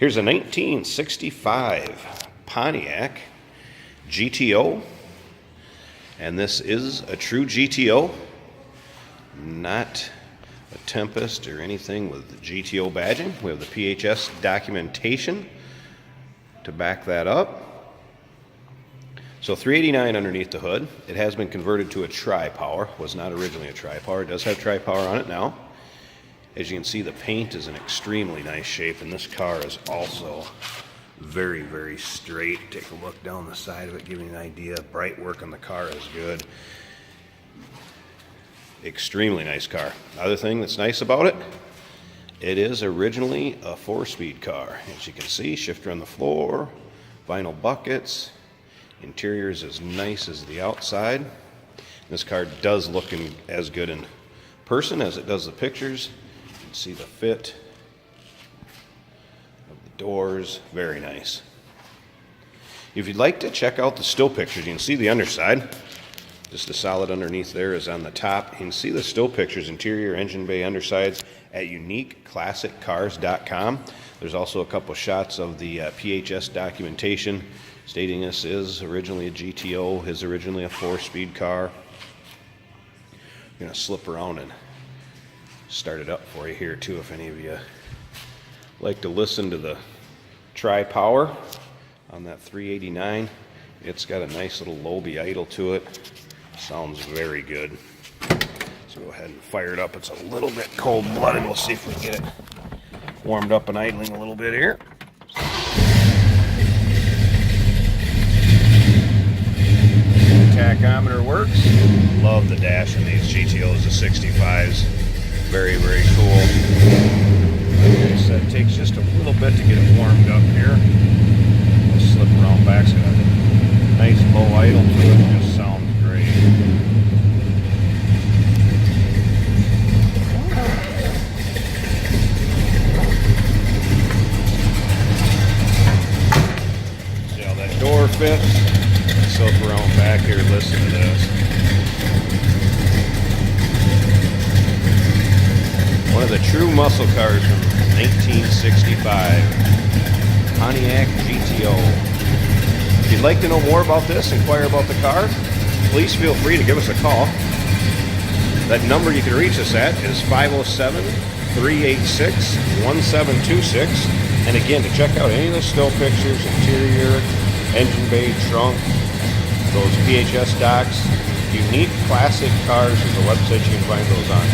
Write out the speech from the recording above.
Here's a 1965 Pontiac GTO, and this is a true GTO, not a Tempest or anything with the GTO badging. We have the PHS documentation to back that up. So 389 underneath the hood. It has been converted to a tri-power. Was not originally a tri-power. It does have tri-power on it now. As you can see, the paint is in extremely nice shape, and this car is also very, very straight. Take a look down the side of it, give you an idea. Bright work on the car is good. Extremely nice car. Other thing that's nice about it, it is originally a 4-speed car. As you can see, shifter on the floor, vinyl buckets. Interior is as nice as the outside. This car does look as good in person as it does the pictures. You can see the fit of the doors, very nice. If you'd like to check out the still pictures, you can see the underside. Just the solid underneath there is on the top. You can see the still pictures, interior, engine bay, undersides at uniqueclassiccars.com. There's also a couple shots of the PHS documentation stating this is originally a GTO, is originally a 4-speed car. I'm going to slip around and start it up for you here too, if any of you like to listen to the tri-power on that 389. It's got a nice little Lobe idle to it. Sounds very good. So go ahead and fire it up. It's a little bit cold-blooded. We'll see if we can get it warmed up and idling a little bit here. Tachometer works. Love the dash in these GTOs, the 65s. Very, very cool. Like I said, it takes just a little bit to get it warmed up here. We'll slip around back. It's got a nice low idle to it. It just sounds great. See how that door fits? Slip around back here, listen to this. One of the true muscle cars from 1965, Pontiac GTO. If you'd like to know more about this, inquire about the car, please feel free to give us a call. That number you can reach us at is 507-386-1726. And again, to check out any of the still pictures, interior, engine bay, trunk, those PHS docs, Unique Classic Cars is the website you can find those on.